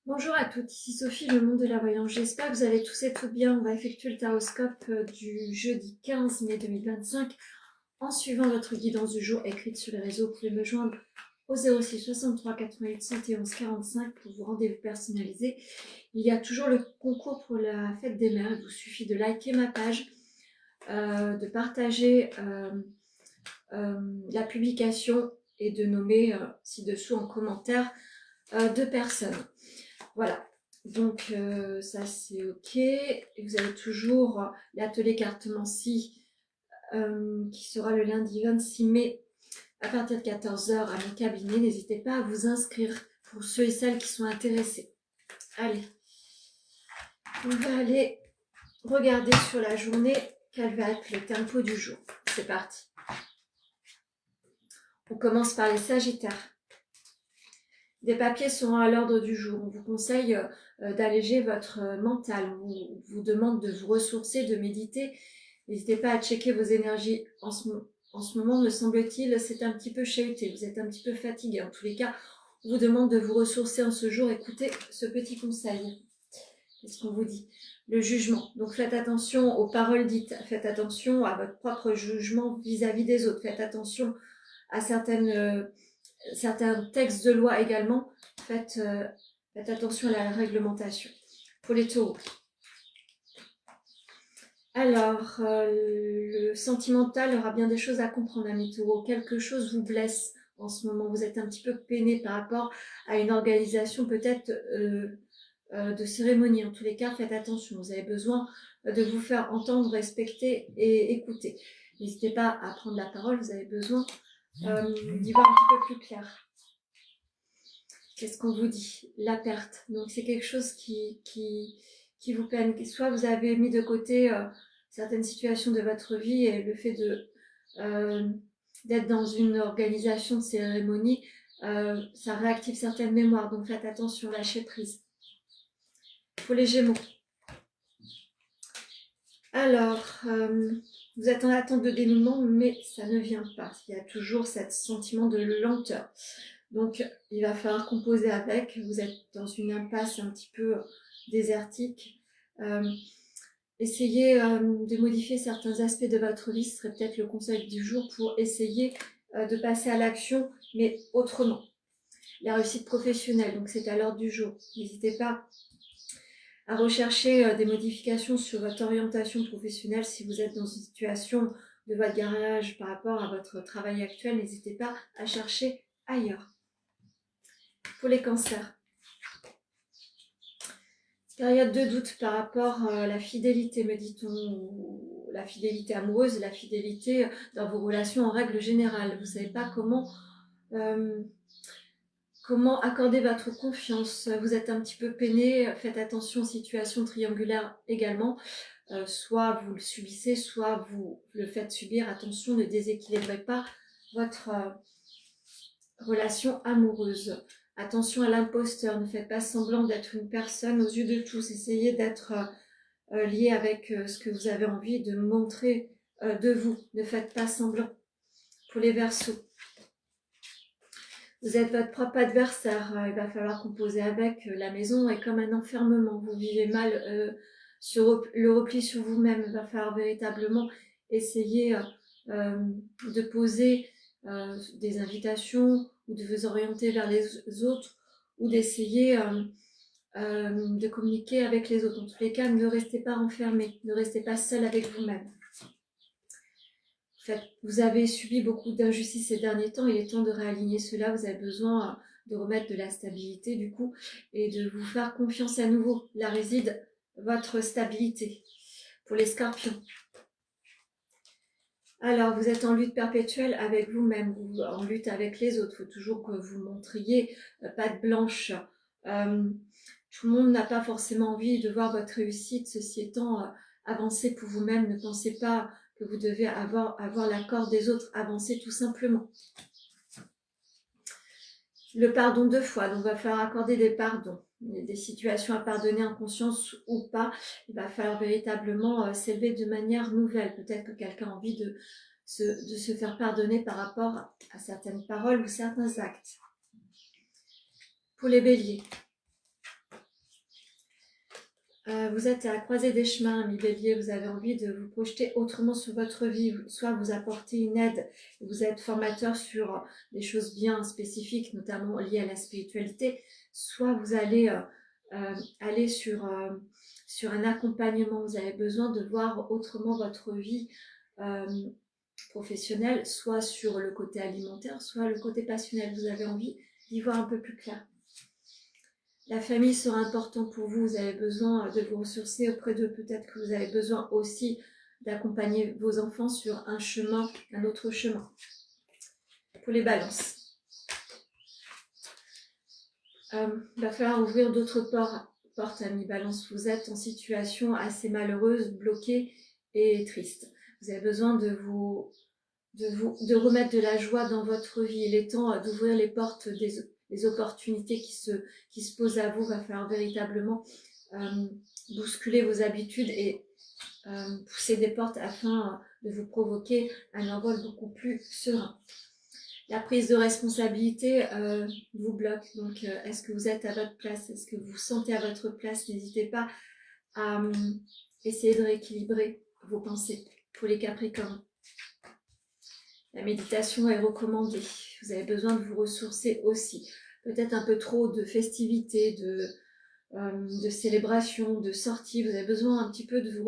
Bonjour à toutes, ici Sophie, le monde de la voyance. J'espère que vous allez tous et toutes bien. On va effectuer le taroscope du jeudi 15 mai 2025 en suivant votre guidance du jour écrite sur les réseaux. Vous pouvez me joindre au 06 63 88 71 45 pour vos rendez-vous personnalisés. Il y a toujours le concours pour la fête des mères. Il vous suffit de liker ma page, de partager la publication et de nommer ci-dessous en commentaire deux personnes. Voilà, donc ça c'est ok. Et vous avez toujours l'atelier cartomancie qui sera le lundi 26 mai à partir de 14h à mon cabinet. N'hésitez pas à vous inscrire pour ceux et celles qui sont intéressés. Allez, on va aller regarder sur la journée quel va être le tempo du jour. C'est parti. On commence par les Sagittaires. Des papiers seront à l'ordre du jour. On vous conseille d'alléger votre mental. On vous demande de vous ressourcer, de méditer. N'hésitez pas à checker vos énergies. En ce moment, me semble-t-il, c'est un petit peu chahuté. Vous êtes un petit peu fatigué. En tous les cas, on vous demande de vous ressourcer en ce jour. Écoutez ce petit conseil. Qu'est-ce qu'on vous dit? Le jugement. Donc faites attention aux paroles dites. Faites attention à votre propre jugement vis-à-vis des autres. Faites attention à certains textes de loi également. Faites attention à la réglementation. Pour les taureaux. Alors, le sentimental aura bien des choses à comprendre, amis taureaux. Quelque chose vous blesse en ce moment. Vous êtes un petit peu peiné par rapport à une organisation peut-être de cérémonie. En tous les cas, faites attention. Vous avez besoin de vous faire entendre, respecter et écouter. N'hésitez pas à prendre la parole. Vous avez besoin d'y voir un petit peu plus clair. Qu'est-ce qu'on vous dit? La perte. Donc c'est quelque chose qui vous peine. Soit vous avez mis de côté certaines situations de votre vie et le fait d'être dans une organisation de cérémonie, ça réactive certaines mémoires. Donc faites attention, lâchez prise. Pour les Gémeaux. Alors, vous êtes en attente de dénouement, mais ça ne vient pas. Il y a toujours ce sentiment de lenteur. Donc, il va falloir composer avec. Vous êtes dans une impasse un petit peu désertique. Essayez de modifier certains aspects de votre vie. Ce serait peut-être le conseil du jour pour essayer de passer à l'action, mais autrement. La réussite professionnelle, donc c'est à l'ordre du jour. N'hésitez pas à rechercher des modifications sur votre orientation professionnelle. Si vous êtes dans une situation de votre garage par rapport à votre travail actuel, n'hésitez pas à chercher ailleurs. Pour les cancers. Période de doute par rapport à la fidélité, me dit-on, la fidélité amoureuse, la fidélité dans vos relations en règle générale. Vous ne savez pas comment accorder votre confiance. Vous êtes un petit peu peiné, faites attention aux situations triangulaires également. Soit vous le subissez, soit vous le faites subir. Attention, ne déséquilibrez pas votre relation amoureuse. Attention à l'imposteur, ne faites pas semblant d'être une personne aux yeux de tous. Essayez d'être lié avec ce que vous avez envie de montrer de vous. Ne faites pas semblant. Pour les Verseaux, vous êtes votre propre adversaire. Il va falloir composer avec. La maison est comme un enfermement. Vous vivez mal sur le repli sur vous-même. Il va falloir véritablement essayer de poser des invitations ou de vous orienter vers les autres ou d'essayer de communiquer avec les autres. En tous les cas, ne restez pas enfermé, ne restez pas seul avec vous-même. En fait, vous avez subi beaucoup d'injustices ces derniers temps, il est temps de réaligner cela, vous avez besoin de remettre de la stabilité du coup et de vous faire confiance à nouveau. Là réside votre stabilité. Pour les Scorpions. Alors, vous êtes en lutte perpétuelle avec vous-même, ou en lutte avec les autres. Il faut toujours que vous montriez patte blanche. Tout le monde n'a pas forcément envie de voir votre réussite. Ceci étant, avancez pour vous-même. Ne pensez pas que vous devez avoir l'accord des autres. Avancez tout simplement. Le pardon 2 fois. Donc, il va falloir accorder des pardons. Il y a des situations à pardonner en conscience ou pas. Il va falloir véritablement s'élever de manière nouvelle. Peut-être que quelqu'un a envie de se faire pardonner par rapport à certaines paroles ou certains actes. Pour les béliers. Vous êtes à la croisée des chemins, ami Bélier, vous avez envie de vous projeter autrement sur votre vie, soit vous apportez une aide, vous êtes formateur sur des choses bien spécifiques, notamment liées à la spiritualité, soit vous allez aller sur un accompagnement, vous avez besoin de voir autrement votre vie professionnelle, soit sur le côté alimentaire, soit le côté passionnel, vous avez envie d'y voir un peu plus clair. La famille sera importante pour vous, vous avez besoin de vous ressourcer auprès d'eux, peut-être que vous avez besoin aussi d'accompagner vos enfants sur un chemin, un autre chemin. Pour les balances, va falloir ouvrir d'autres portes, amis balance, vous êtes en situation assez malheureuse, bloquée et triste. Vous avez besoin de remettre de la joie dans votre vie. Il est temps d'ouvrir les portes des opportunités qui se posent à vous. Il va falloir véritablement bousculer vos habitudes et pousser des portes afin de vous provoquer un envol beaucoup plus serein. La prise de responsabilité vous bloque. Donc, est-ce que vous êtes à votre place? Est-ce que vous vous sentez à votre place? N'hésitez pas à essayer de rééquilibrer vos pensées. Pour les Capricornes, la méditation est recommandée. Vous avez besoin de vous ressourcer aussi. Peut-être un peu trop de festivités, de célébrations, de sorties. Vous avez besoin un petit peu de vous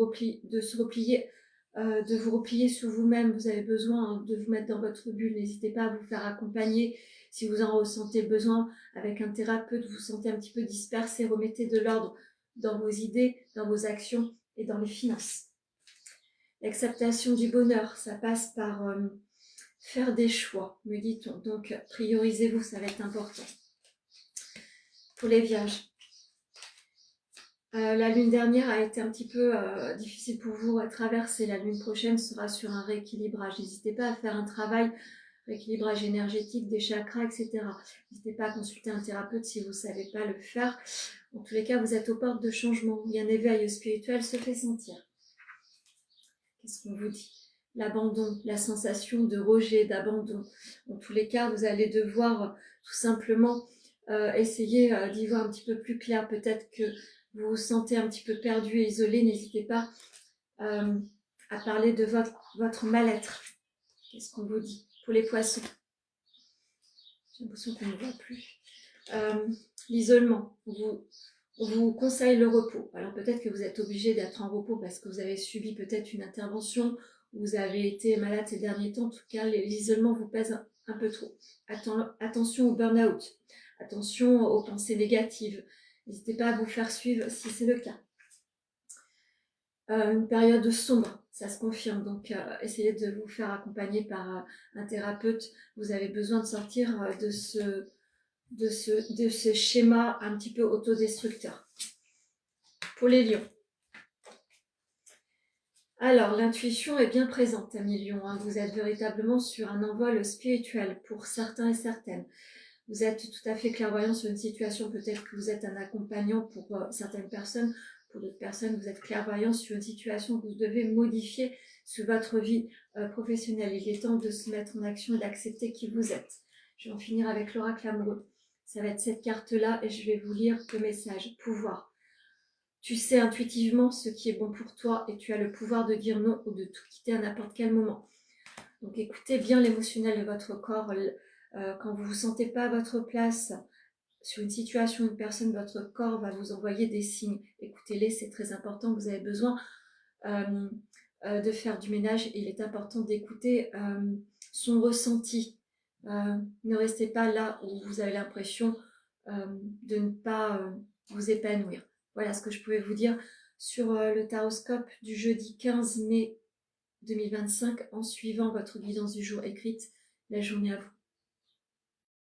replier sur vous-même. Vous avez besoin de vous mettre dans votre bulle. N'hésitez pas à vous faire accompagner. Si vous en ressentez le besoin, avec un thérapeute, vous vous sentez un petit peu dispersé, remettez de l'ordre dans vos idées, dans vos actions et dans les finances. L'acceptation du bonheur, ça passe par faire des choix, me dit-on. Donc, priorisez-vous, ça va être important. Pour les Vierges, la lune dernière a été un petit peu difficile pour vous à traverser. La lune prochaine sera sur un rééquilibrage. N'hésitez pas à faire un travail, rééquilibrage énergétique des chakras, etc. N'hésitez pas à consulter un thérapeute si vous ne savez pas le faire. En tous les cas, vous êtes aux portes de changement. Il y a un éveil spirituel se fait sentir. Qu'est-ce qu'on vous dit? L'abandon, la sensation de rejet, d'abandon. En tous les cas, vous allez devoir tout simplement essayer d'y voir un petit peu plus clair. Peut-être que vous vous sentez un petit peu perdu et isolé. N'hésitez pas à parler de votre mal-être. Qu'est-ce qu'on vous dit? Pour les poissons, j'ai l'impression qu'on ne voit plus. L'isolement, on vous conseille le repos. Alors peut-être que vous êtes obligé d'être en repos parce que vous avez subi peut-être une intervention, vous avez été malade ces derniers temps. En tout cas, l'isolement vous pèse un peu trop. Attention au burn-out, attention aux pensées négatives. N'hésitez pas à vous faire suivre si c'est le cas. Une période sombre, ça se confirme. Donc, essayez de vous faire accompagner par un thérapeute. Vous avez besoin de sortir de ce schéma un petit peu autodestructeur. Pour les lions. Alors, l'intuition est bien présente, amis lions. Vous êtes véritablement sur un envol spirituel pour certains et certaines. Vous êtes tout à fait clairvoyant sur une situation. Peut-être que vous êtes un accompagnant pour certaines personnes. Pour d'autres personnes, vous êtes clairvoyant sur une situation que vous devez modifier sur votre vie professionnelle. Il est temps de se mettre en action et d'accepter qui vous êtes. Je vais en finir avec l'oracle amoureux. Ça va être cette carte-là et je vais vous lire le message. Pouvoir. Tu sais intuitivement ce qui est bon pour toi et tu as le pouvoir de dire non ou de tout quitter à n'importe quel moment. Donc écoutez bien l'émotionnel de votre corps. Quand vous ne vous sentez pas à votre place sur une situation, une personne, votre corps va vous envoyer des signes. Écoutez-les, c'est très important. Vous avez besoin de faire du ménage. Il est important d'écouter son ressenti. Ne restez pas là où vous avez l'impression de ne pas vous épanouir. Voilà ce que je pouvais vous dire sur le taroscope du jeudi 15 mai 2025 en suivant votre guidance du jour écrite. La journée à vous.